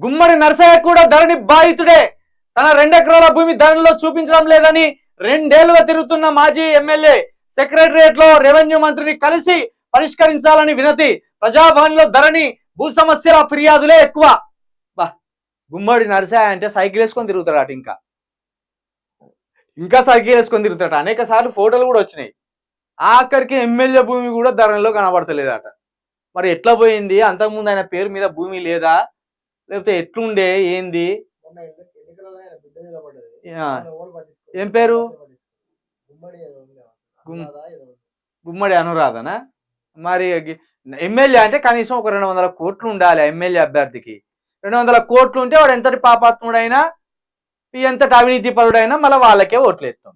గుమ్మడి నరసయ్య కూడా ధరణి బాధితుడే. తన 2 ఎకరాల భూమి ధరణిలో చూపించడం లేదని 2 ఏళ్లుగా తిరుగుతున్న మాజీ ఎమ్మెల్యే సెక్రటరియట్ లో రెవెన్యూ మంత్రిని కలిసి పరిష్కరించాలని వినతి. ప్రజాభవన్లో ధరణి భూ సమస్యల ఫిర్యాదులే ఎక్కువ. బా, గుమ్మడి నరసయ్య అంటే సైకిల్ వేసుకొని తిరుగుతాడట. ఇంకా సైకిల్ వేసుకొని తిరుగుతాడట. అనేక సార్లు ఫోటోలు కూడా వచ్చినాయి. ఆఖరికి ఎమ్మెల్యే భూమి కూడా ధరణిలో కనబడతలేదట. మరి ఎట్లా పోయింది? అంతకుముందు ఆయన పేరు మీద భూమి లేదా, లేకపోతే ఎట్లుండే ఏంది? ఏం పేరు? గుమ్మడి అనురాధనా? మరి ఎమ్మెల్యే అంటే కనీసం ఒక 200 కోట్లు ఉండాలి ఎమ్మెల్యే అభ్యర్థికి. 200 కోట్లు ఉంటే వాడు ఎంతటి పాపాత్ముడైనా, ఎంతటి అవినీతి పరుడైనా మళ్ళీ వాళ్ళకే ఓట్లు వేస్తాం.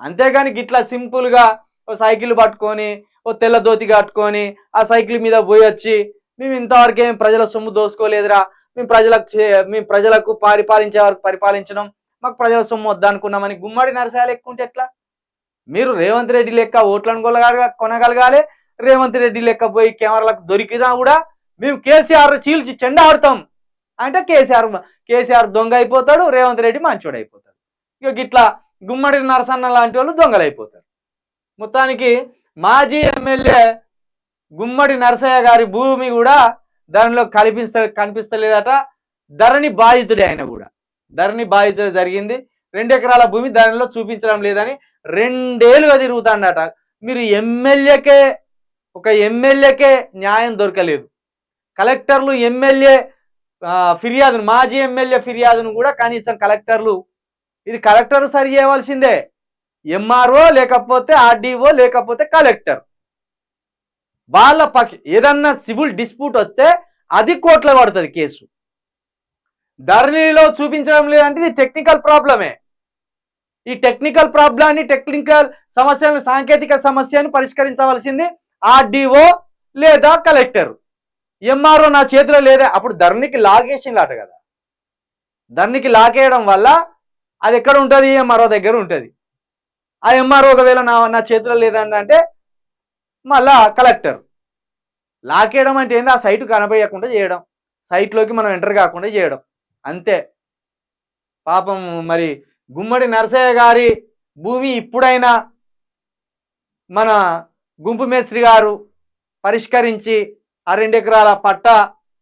అంతేగాని గిట్లా సింపుల్గా ఓ సైకిల్ పట్టుకొని, ఓ తెల్ల దోతి కట్టుకొని ఆ సైకిల్ మీద పోయి వచ్చి మేము ఇంతవరకు ఏం ప్రజల సొమ్ము దోసుకోలేదురా, మేము ప్రజలకు పరిపాలించే వరకు పరిపాలించడం, మాకు ప్రజల సొమ్ము వద్దనుకున్నామని గుమ్మడి నరసయ్య లెక్క ఉంటే ఎట్లా? మీరు రేవంత్ రెడ్డి లెక్క ఓట్లను కొనగలగాలి. రేవంత్ రెడ్డి లెక్క పోయి కెమెరాలకు దొరికినా కూడా మేము కేసీఆర్ చీల్చి చెండ ఆడతాం అంటే కేసీఆర్ దొంగ అయిపోతాడు, రేవంత్ రెడ్డి మంచోడు అయిపోతాడు. ఇక గిట్లా గుమ్మడి నరసన్న లాంటి వాళ్ళు దొంగలైపోతారు. మొత్తానికి మాజీ ఎమ్మెల్యే గుమ్మడి నరసయ్య గారి భూమి కూడా ధరణిలో కనిపిస్తలేదట. ధరణి బాధితుడే. ఆయన కూడా ధరణి బాధితుడే జరిగింది. 2 ఎకరాల భూమి ధరణిలో చూపించడం లేదని 2 ఏళ్లుగా తిరుగుతాడట. మీరు ఒక ఎమ్మెల్యేకే న్యాయం దొరకలేదు. కలెక్టర్లు ఎమ్మెల్యే ఫిర్యాదును, మాజీ ఎమ్మెల్యే ఫిర్యాదును కూడా కనీసం కలెక్టర్ సరి చేయవలసిందే. ఎంఆర్ఓ లేకపోతే ఆర్డీఓ లేకపోతే కలెక్టర్ వాళ్ళ ఏదన్నా సివిల్ డిస్ప్యూట్ వస్తే అది కోర్టులో పడుతుంది కేసు. ధరణిలో చూపించడం లేదంటే ఇది టెక్నికల్ ప్రాబ్లమే. ఈ టెక్నికల్ ప్రాబ్లాన్ని, టెక్నికల్ సమస్యలను, సాంకేతిక సమస్యను పరిష్కరించవలసింది ఆర్డీఓ లేదా కలెక్టర్. ఎంఆర్ఓ నా చేతిలో లేదా. అప్పుడు ధరణికి లాగేసిందట కదా. ధరణికి లాగేయడం వల్ల అది ఎక్కడ ఉంటుంది? ఎంఆర్ఓ దగ్గర ఉంటుంది. ఆ ఎంఆర్ఓ ఒకవేళ నా చేతిలో లేదంటే మళ్ళా కలెక్టర్. లాకేయడం అంటే ఏంది? ఆ సైట్ కనపడకుండా చేయడం, సైట్లోకి మనం ఎంటర్ కాకుండా చేయడం, అంతే. పాపం మరి గుమ్మడి నరసయ్య గారి భూమి ఇప్పుడైనా మన గుంపు మేస్త్రి గారు పరిష్కరించి ఆ 2 ఎకరాల పట్ట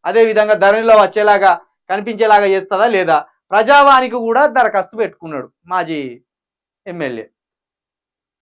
అదేవిధంగా ధరణిలో వచ్చేలాగా కనిపించేలాగా చేస్తుందా లేదా? ప్రజావానికి కూడా దరఖాస్తు పెట్టుకున్నాడు మాజీ ఎమ్మెల్యే.